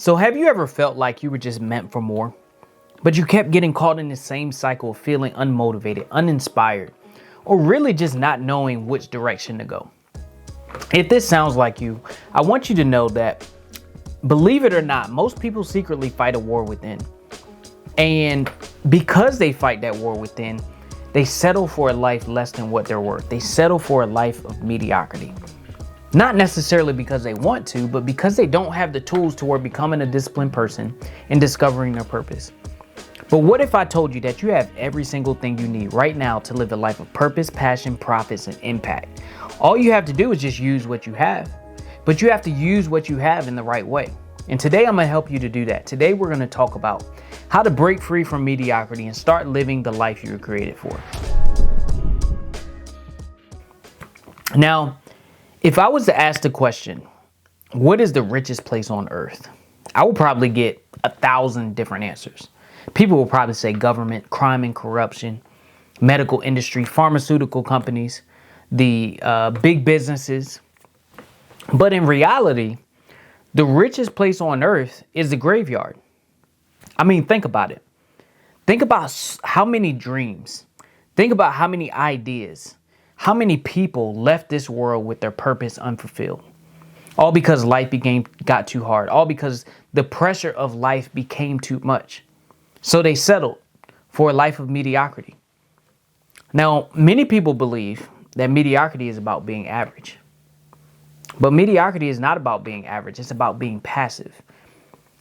So have you ever felt like you were just meant for more, but you kept getting caught in the same cycle of feeling unmotivated, uninspired, or really just not knowing which direction to go? If this sounds like you, I want you to know that, believe it or not, most people secretly fight a war within. And because they fight that war within, they settle for a life less than what they're worth. They settle for a life of mediocrity. Not necessarily because they want to, but because they don't have the tools toward becoming a disciplined person and discovering their purpose. But what if I told you that you have every single thing you need right now to live a life of purpose, passion, profits, and impact? All you have to do is just use what you have. But you have to use what you have in the right way. And today I'm going to help you to do that. Today we're going to talk about how to break free from mediocrity and start living the life you were created for. Now, if I was to ask the question, what is the richest place on earth? I would probably get 1,000 different answers. People will probably say government, crime and corruption, medical industry, pharmaceutical companies, the big businesses. But in reality, the richest place on earth is the graveyard. I mean, think about it. Think about how many dreams. Think about how many ideas. How many people left this world with their purpose unfulfilled? All because life got too hard. All because the pressure of life became too much. So they settled for a life of mediocrity. Now, many people believe that mediocrity is about being average. But mediocrity is not about being average. It's about being passive.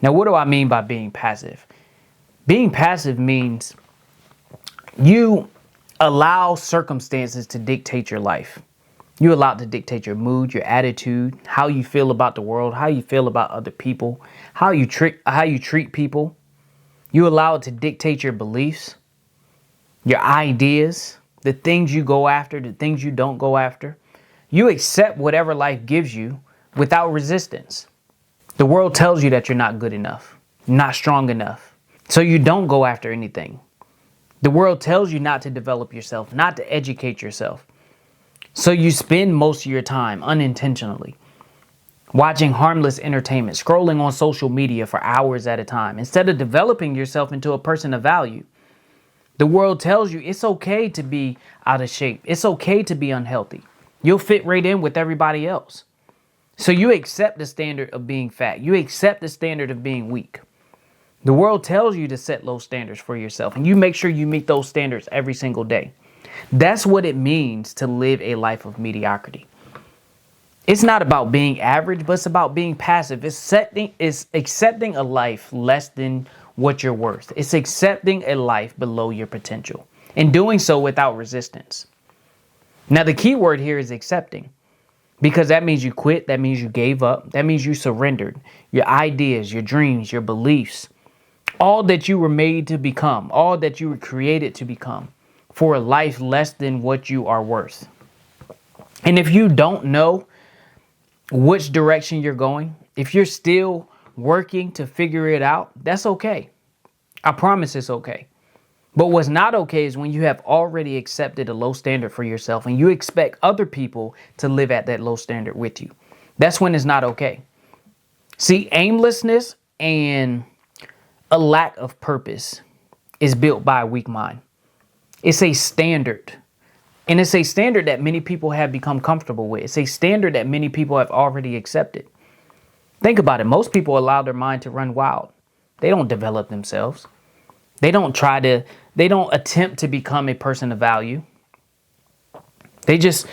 Now, what do I mean by being passive? Being passive means you allow circumstances to dictate your life. You allow it to dictate your mood, your attitude, how you feel about the world, how you feel about other people, how you treat people. You allow it to dictate your beliefs, your ideas, the things you go after, the things you don't go after. You accept whatever life gives you without resistance. The world tells you that you're not good enough, not strong enough, so you don't go after anything. The world tells you not to develop yourself, not to educate yourself. So you spend most of your time unintentionally watching harmless entertainment, scrolling on social media for hours at a time, instead of developing yourself into a person of value. The world tells you it's okay to be out of shape. It's okay to be unhealthy. You'll fit right in with everybody else. So you accept the standard of being fat. You accept the standard of being weak. The world tells you to set low standards for yourself, and you make sure you meet those standards every single day. That's what it means to live a life of mediocrity. It's not about being average, but it's about being passive. It's accepting a life less than what you're worth. It's accepting a life below your potential and doing so without resistance. Now, the key word here is accepting, because that means you quit. That means you gave up. That means you surrendered your ideas, your dreams, your beliefs, all that you were made to become, all that you were created to become, for a life less than what you are worth. And if you don't know which direction you're going, if you're still working to figure it out, that's okay. I promise it's okay. But what's not okay is when you have already accepted a low standard for yourself and you expect other people to live at that low standard with you. That's when it's not okay. See, aimlessness and a lack of purpose is built by a weak mind. It's a standard. And it's a standard that many people have become comfortable with. It's a standard that many people have already accepted. Think about it. Most people allow their mind to run wild. They don't develop themselves. They don't attempt to become a person of value. They just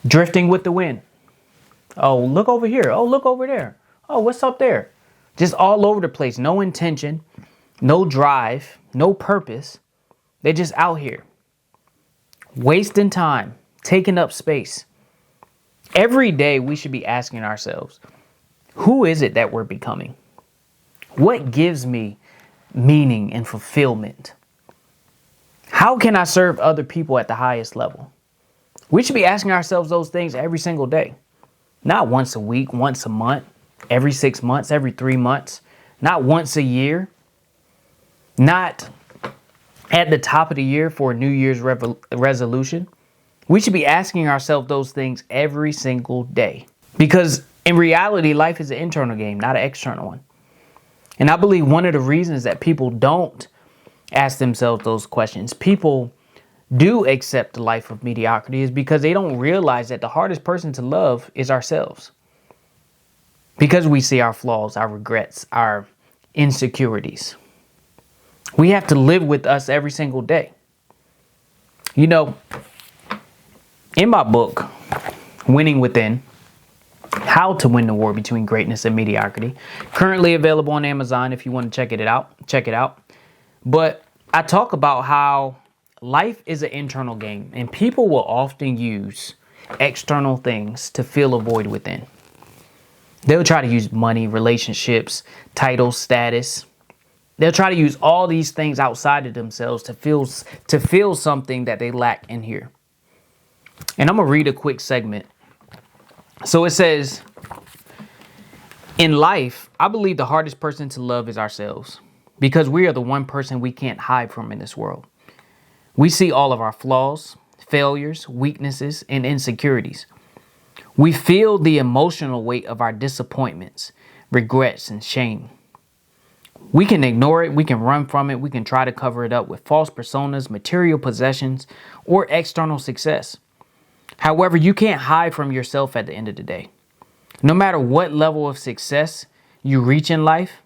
drifting with the wind. Oh, look over here. Oh, look over there. Oh, what's up there? Just all over the place. No intention, no drive, no purpose. They're just out here, wasting time, taking up space. Every day we should be asking ourselves, who is it that we're becoming? What gives me meaning and fulfillment? How can I serve other people at the highest level? We should be asking ourselves those things every single day. Not once a week, once a month, every 6 months, every 3 months, not once a year, not at the top of the year for a New Year's resolution. We should be asking ourselves those things every single day, because in reality, life is an internal game, not an external one. And I believe one of the reasons that people don't ask themselves those questions, people do accept the life of mediocrity, is because they don't realize that the hardest person to love is ourselves. Because we see our flaws, our regrets, our insecurities. We have to live with us every single day. You know, in my book, Winning Within, How to Win the War Between Greatness and Mediocrity, currently available on Amazon if you want to check it out. But I talk about how life is an internal game, and people will often use external things to fill a void within. They'll try to use money, relationships, titles, status. They'll try to use all these things outside of themselves to feel something that they lack in here. And I'm going to read a quick segment. So it says, in life, I believe the hardest person to love is ourselves, because we are the one person we can't hide from in this world. We see all of our flaws, failures, weaknesses, and insecurities. We feel the emotional weight of our disappointments, regrets, and shame. We can ignore it, we can run from it, we can try to cover it up with false personas, material possessions, or external success. However, you can't hide from yourself at the end of the day. No matter what level of success you reach in life,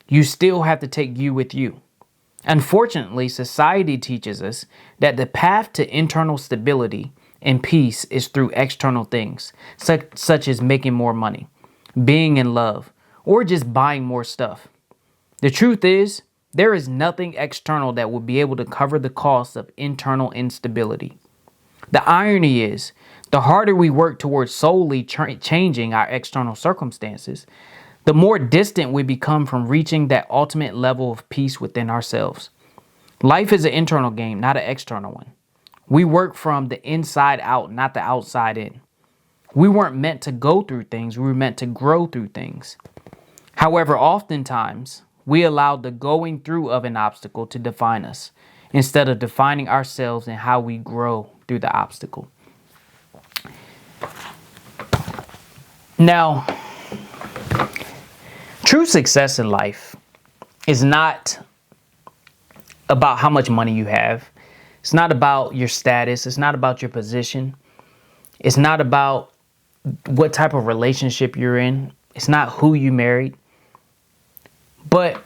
you still have to take you with you. Unfortunately, society teaches us that the path to internal stability and peace is through external things, such as making more money, being in love, or just buying more stuff. The truth is, there is nothing external that will be able to cover the cost of internal instability. The irony is, the harder we work towards solely changing our external circumstances, the more distant we become from reaching that ultimate level of peace within ourselves. Life is an internal game, not an external one. We work from the inside out, not the outside in. We weren't meant to go through things, we were meant to grow through things. However, oftentimes, we allow the going through of an obstacle to define us, instead of defining ourselves and how we grow through the obstacle. Now, true success in life is not about how much money you have. It's not about your status. It's not about your position. It's not about what type of relationship you're in. It's not who you married. But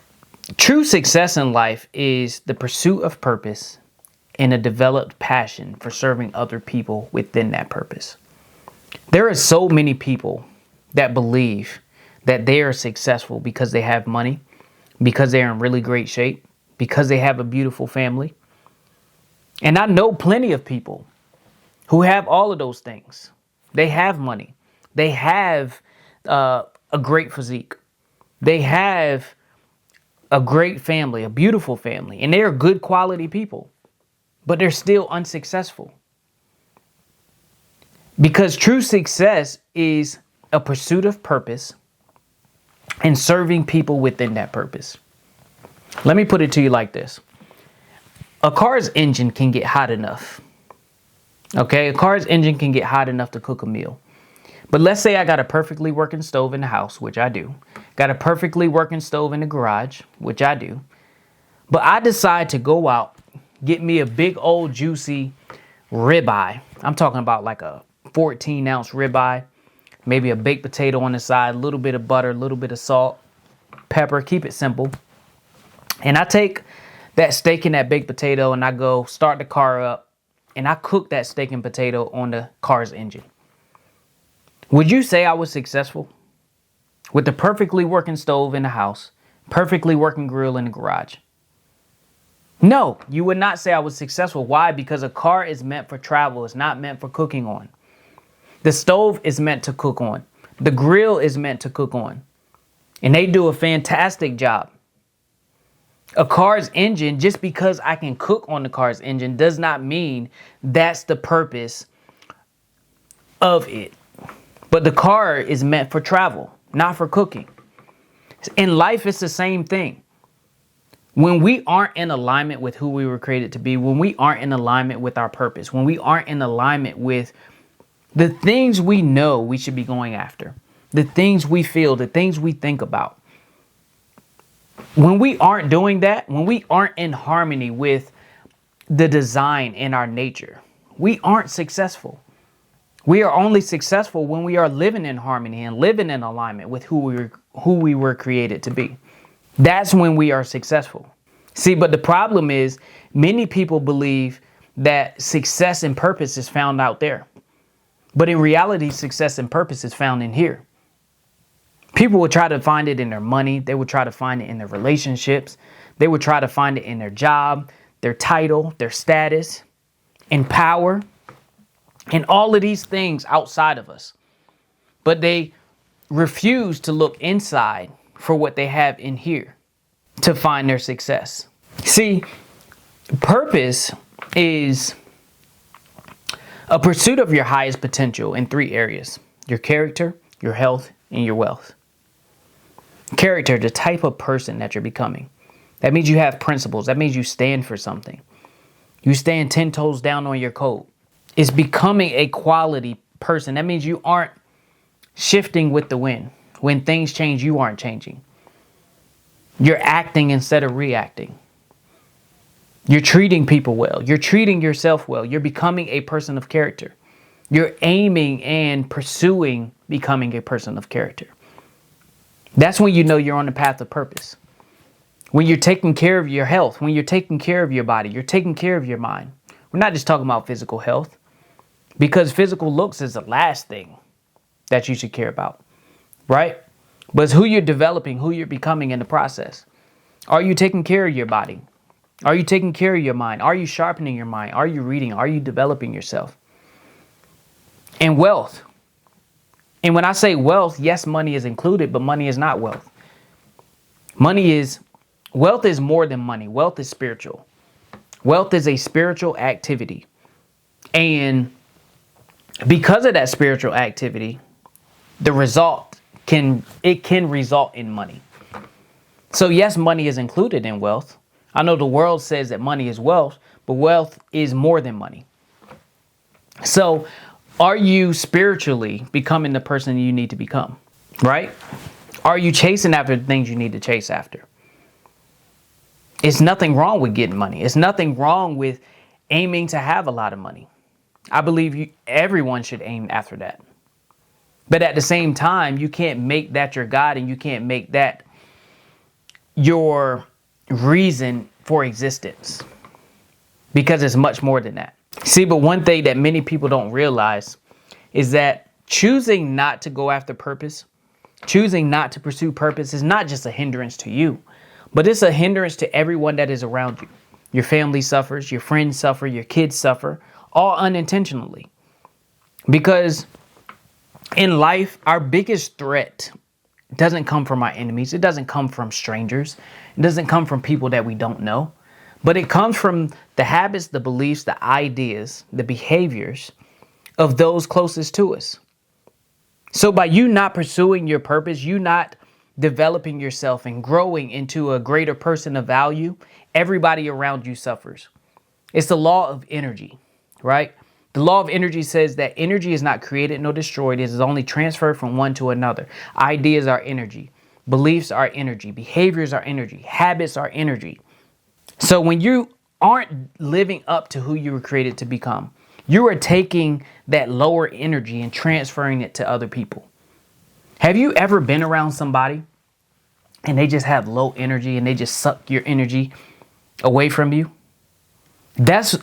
true success in life is the pursuit of purpose and a developed passion for serving other people within that purpose. There are so many people that believe that they are successful because they have money, because they're in really great shape, because they have a beautiful family. And I know plenty of people who have all of those things. They have money. They have a great physique. They have a great family, a beautiful family, and they're good quality people, but they're still unsuccessful. Because true success is a pursuit of purpose and serving people within that purpose. Let me put it to you like this. A car's engine can get hot enough. Okay, a car's engine can get hot enough to cook a meal. But let's say I got a perfectly working stove in the house, which I do. Got a perfectly working stove in the garage, which I do. But I decide to go out, get me a big old juicy ribeye. I'm talking about like a 14-ounce ribeye. Maybe a baked potato on the side, a little bit of butter, a little bit of salt, pepper, keep it simple. And I take that steak and that baked potato and I go start the car up and I cook that steak and potato on the car's engine. Would you say I was successful? With the perfectly working stove in the house, perfectly working grill in the garage? No, you would not say I was successful. Why? Because a car is meant for travel. It's not meant for cooking on. The stove is meant to cook on. The grill is meant to cook on. And they do a fantastic job. A car's engine, just because I can cook on the car's engine, does not mean that's the purpose of it. But the car is meant for travel, not for cooking. In life, it's the same thing. When we aren't in alignment with who we were created to be, when we aren't in alignment with our purpose, when we aren't in alignment with the things we know we should be going after, the things we feel, the things we think about, When we aren't doing that, when we aren't in harmony with the design in our nature, we aren't successful. We are only successful when we are living in harmony and living in alignment with who we were created to be. That's when we are successful. See, but the problem is many people believe that success and purpose is found out there. But in reality, success and purpose is found in here. People will try to find it in their money. They will try to find it in their relationships. They will try to find it in their job, their title, their status, in power, and all of these things outside of us. But they refuse to look inside for what they have in here to find their success. See, purpose is a pursuit of your highest potential in 3 areas: your character, your health, and your wealth. Character, the type of person that you're becoming. That means you have principles. That means you stand for something. You stand 10 toes down on your code. It's becoming a quality person. That means you aren't shifting with the wind. When things change, you aren't changing. You're acting instead of reacting. You're treating people well. You're treating yourself well. You're becoming a person of character. You're aiming and pursuing becoming a person of character. That's when you know you're on the path of purpose. When you're taking care of your health, when you're taking care of your body, you're taking care of your mind. We're not just talking about physical health, because physical looks is the last thing that you should care about, right? But it's who you're developing, who you're becoming in the process. Are you taking care of your body? Are you taking care of your mind? Are you sharpening your mind? Are you reading? Are you developing yourself? And wealth. And when I say wealth, yes, money is included, but money is not wealth. Wealth is more than money. Wealth is spiritual. Wealth is a spiritual activity. And because of that spiritual activity, the result can result in money. So yes, money is included in wealth. I know the world says that money is wealth, but wealth is more than money. So are you spiritually becoming the person you need to become, right? Are you chasing after the things you need to chase after? It's nothing wrong with getting money. It's nothing wrong with aiming to have a lot of money. I believe everyone should aim after that. But at the same time, you can't make that your God, and you can't make that your reason for existence, because it's much more than that. See, but one thing that many people don't realize is that choosing not to go after purpose, choosing not to pursue purpose, is not just a hindrance to you, but it's a hindrance to everyone that is around you. Your family suffers, your friends suffer, your kids suffer, all unintentionally. Because in life, our biggest threat doesn't come from our enemies. It doesn't come from strangers. It doesn't come from people that we don't know. But it comes from the habits, the beliefs, the ideas, the behaviors of those closest to us. So by you not pursuing your purpose, you not developing yourself and growing into a greater person of value, everybody around you suffers. It's the law of energy, right? The law of energy says that energy is not created nor destroyed. It is only transferred from one to another. Ideas are energy. Beliefs are energy. Behaviors are energy. Habits are energy. So when you aren't living up to who you were created to become, you are taking that lower energy and transferring it to other people. Have you ever been around somebody and they just have low energy and they just suck your energy away from you? That's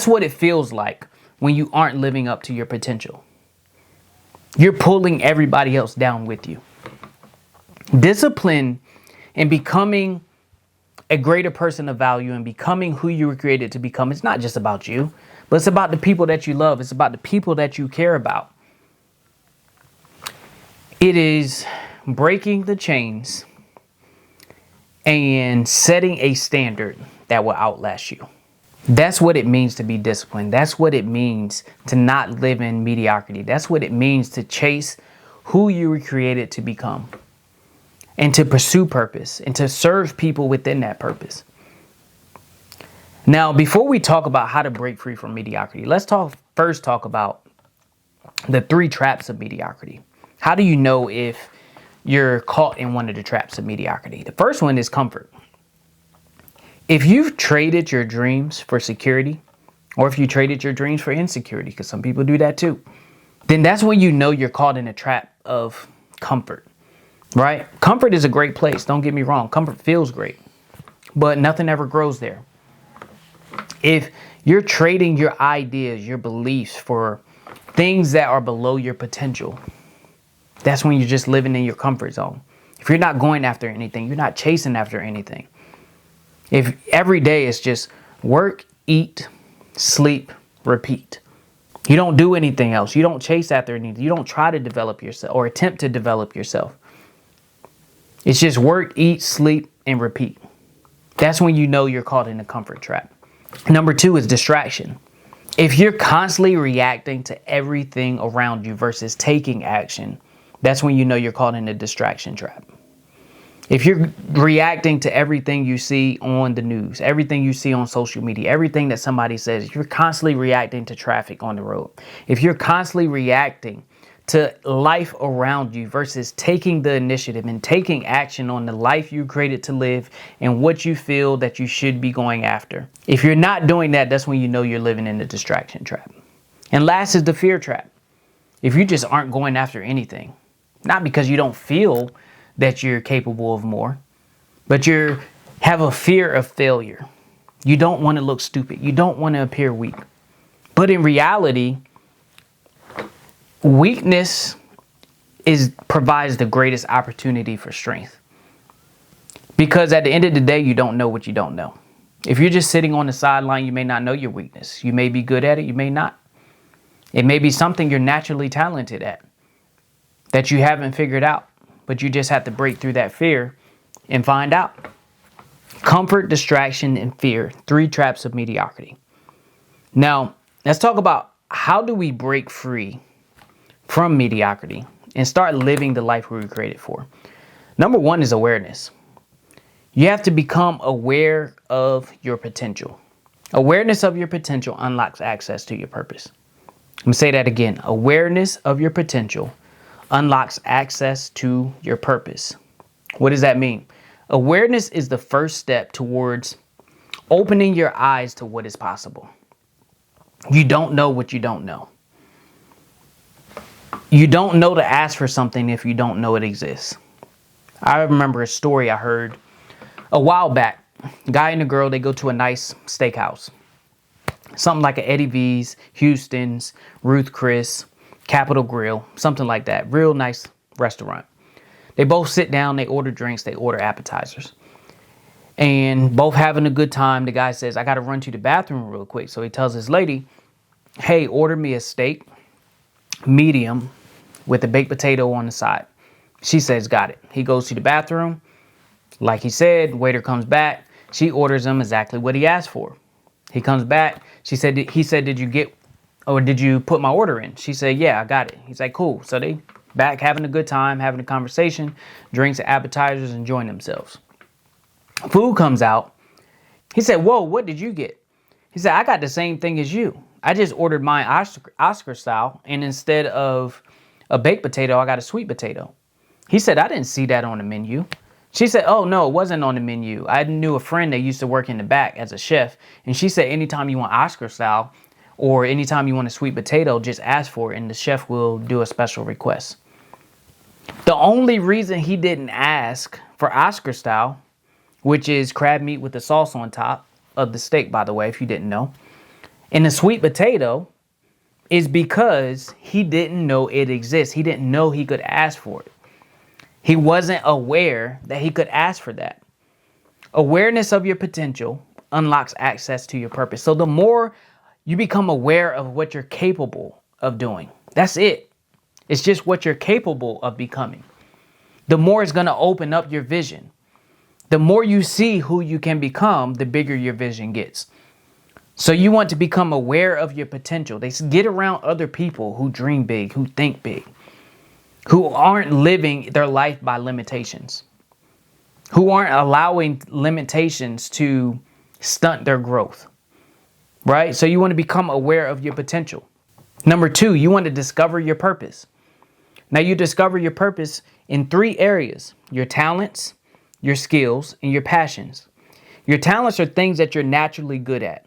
what it feels like when you aren't living up to your potential. You're pulling everybody else down with you. Discipline and becoming a greater person of value and becoming who you were created to become, it's not just about you, but it's about the people that you love. It's about the people that you care about. It is breaking the chains and setting a standard that will outlast you. That's what it means to be disciplined. That's what it means to not live in mediocrity. That's what it means to chase who you were created to become and to pursue purpose and to serve people within that purpose. Now, before we talk about how to break free from mediocrity, let's first talk about the 3 traps of mediocrity. How do you know if you're caught in one of the traps of mediocrity. The first one is comfort. If you've traded your dreams for security, or if you traded your dreams for insecurity, because some people do that too, then that's when you know you're caught in a trap of comfort, right? Comfort is a great place. Don't get me wrong. Comfort feels great, but nothing ever grows there. If you're trading your ideas, your beliefs for things that are below your potential, that's when you're just living in your comfort zone. If you're not going after anything, you're not chasing after anything. If every day is just work, eat, sleep, repeat. You don't do anything else. You don't chase after anything. You don't try to develop yourself or attempt to develop yourself. It's just work, eat, sleep, and repeat. That's when you know you're caught in a comfort trap. Number 2 is distraction. If you're constantly reacting to everything around you versus taking action, that's when you know you're caught in a distraction trap. If you're reacting to everything you see on the news, everything you see on social media, everything that somebody says, if you're constantly reacting to traffic on the road, if you're constantly reacting to life around you versus taking the initiative and taking action on the life you created to live and what you feel that you should be going after, if you're not doing that, that's when you know you're living in the distraction trap. And last is the fear trap. If you just aren't going after anything, not because you don't feel that you're capable of more, but you have a fear of failure. You don't want to look stupid. You don't want to appear weak. But in reality, weakness provides the greatest opportunity for strength. Because at the end of the day, you don't know what you don't know. If you're just sitting on the sideline, you may not know your weakness. You may be good at it. You may not. It may be something you're naturally talented at that you haven't figured out. But you just have to break through that fear and find out. Comfort, distraction, and fear. 3 traps of mediocrity. Now, let's talk about how do we break free from mediocrity and start living the life we were created for. Number 1 is awareness. You have to become aware of your potential. Awareness of your potential unlocks access to your purpose. I'm going to say that again. Awareness of your potential unlocks access to your purpose. What does that mean? Awareness is the first step towards opening your eyes to what is possible. You don't know what you don't know. You don't know to ask for something if you don't know it exists. I remember a story I heard a while back. A guy and a girl, they go to a nice steakhouse. Something like a Eddie V's, Houston's, Ruth Chris, Capitol Grill, something like that. Real nice restaurant. They both sit down, they order drinks, they order appetizers. And both having a good time. The guy says, I got to run to the bathroom real quick. So he tells his lady, hey, order me a steak, medium, with a baked potato on the side. She says, got it. He goes to the bathroom. Like he said, waiter comes back. She orders him exactly what he asked for. He comes back. He said, did you get, or did you put my order in? She said, yeah, I got it. He's like, cool. So they back having a good time, having a conversation, drinks, appetizers, enjoying themselves. Food comes out. He said, whoa, what did you get? He said, I got the same thing as you. I just ordered mine Oscar style, and instead of a baked potato, I got a sweet potato. He said, I didn't see that on the menu. She said, oh, no, it wasn't on the menu. I knew a friend that used to work in the back as a chef, and she said, anytime you want Oscar style, or anytime you want a sweet potato, just ask for it and the chef will do a special request. The only reason he didn't ask for Oscar style, which is crab meat with the sauce on top of the steak, by the way, if you didn't know, and the sweet potato, is because he didn't know it exists. He didn't know he could ask for it. He wasn't aware that he could ask for that. Awareness of your potential unlocks access to your purpose. So the more you become aware of what you're capable of doing, that's it. It's just what you're capable of becoming. The more it's going to open up your vision. The more you see who you can become, the bigger your vision gets. So you want to become aware of your potential. They get around other people who dream big, who think big, who aren't living their life by limitations, who aren't allowing limitations to stunt their growth. Right? So you want to become aware of your potential. Number 2, you want to discover your purpose. Now you discover your purpose in 3 areas: your talents, your skills, and your passions. Your talents are things that you're naturally good at.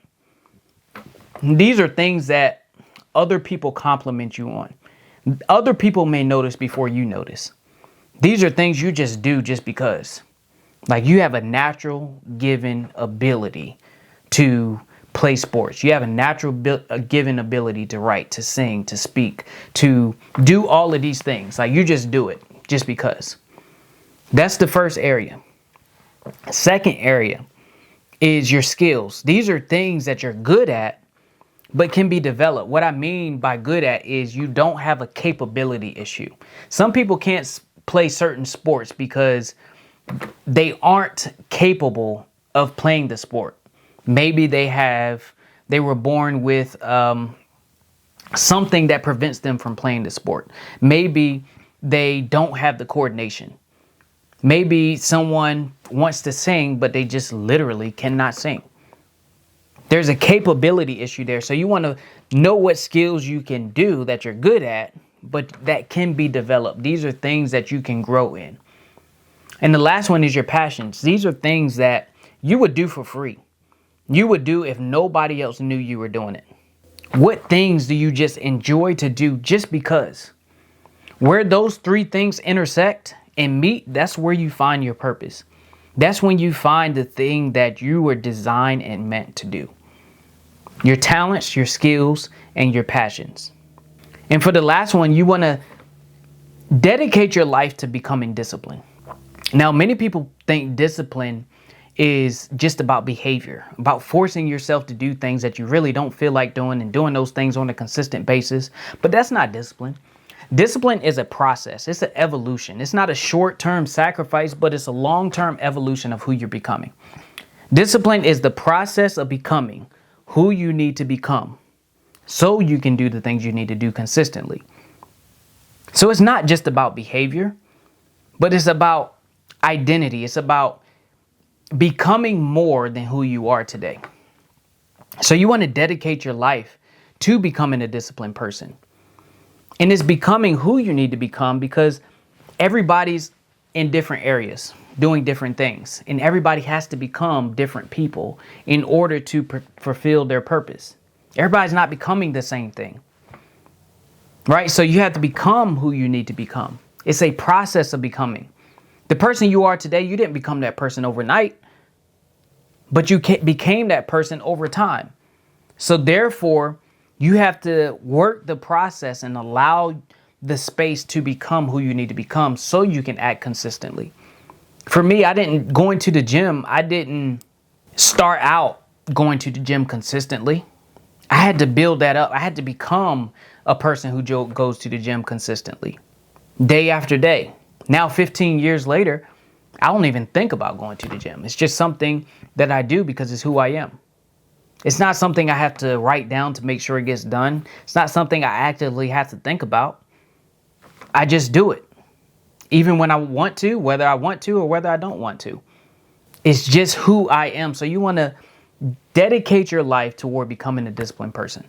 These are things that other people compliment you on. Other people may notice before you notice. These are things you just do just because. Like, you have a natural given ability to play sports. You have a natural given ability to write, to sing, to speak, to do all of these things. Like, you just do it just because. That's the first area. Second area is your skills. These are things that you're good at, but can be developed. What I mean by good at is you don't have a capability issue. Some people can't play certain sports because they aren't capable of playing the sport. Maybe they were born with something that prevents them from playing the sport. Maybe they don't have the coordination. Maybe someone wants to sing, but they just literally cannot sing. There's a capability issue there. So you want to know what skills you can do that you're good at, but that can be developed. These are things that you can grow in. And the last one is your passions. These are things that you would do for free. You would do if nobody else knew you were doing it. What things do you just enjoy to do just because? Where those 3 things intersect and meet, that's where you find your purpose. That's when you find the thing that you were designed and meant to do. Your talents, your skills, and your passions. And for the last one, you want to dedicate your life to becoming disciplined. Now, many people think discipline is just about behavior, about forcing yourself to do things that you really don't feel like doing and doing those things on a consistent basis. But that's not discipline. Discipline is a process. It's an evolution. It's not a short-term sacrifice, but it's a long-term evolution of who you're becoming. Discipline is the process of becoming who you need to become so you can do the things you need to do consistently. So it's not just about behavior, but it's about identity. It's about becoming more than who you are today. So you want to dedicate your life to becoming a disciplined person. And it's becoming who you need to become because everybody's in different areas doing different things. And everybody has to become different people in order to fulfill their purpose. Everybody's not becoming the same thing. Right? So you have to become who you need to become. It's a process of becoming. The person you are today, you didn't become that person overnight, but you became that person over time. So therefore, you have to work the process and allow the space to become who you need to become so you can act consistently. For me, I didn't start out going to the gym consistently. I had to build that up. I had to become a person who goes to the gym consistently, day after day. Now, 15 years later, I don't even think about going to the gym. It's just something that I do because it's who I am. It's not something I have to write down to make sure it gets done. It's not something I actively have to think about. I just do it. Even when I want to, whether I want to or whether I don't want to. It's just who I am. So you want to dedicate your life toward becoming a disciplined person.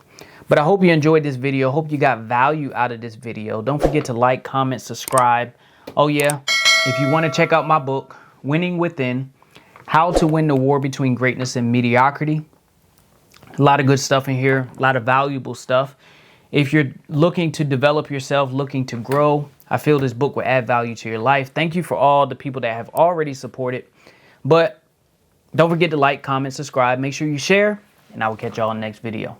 But I hope you enjoyed this video. Hope you got value out of this video. Don't forget to like, comment, subscribe. Oh yeah, if you want to check out my book, Winning Within, How to Win the War Between Greatness and Mediocrity. A lot of good stuff in here, a lot of valuable stuff. If you're looking to develop yourself, looking to grow, I feel this book will add value to your life. Thank you for all the people that have already supported. But don't forget to like, comment, subscribe. Make sure you share, and I will catch y'all in the next video.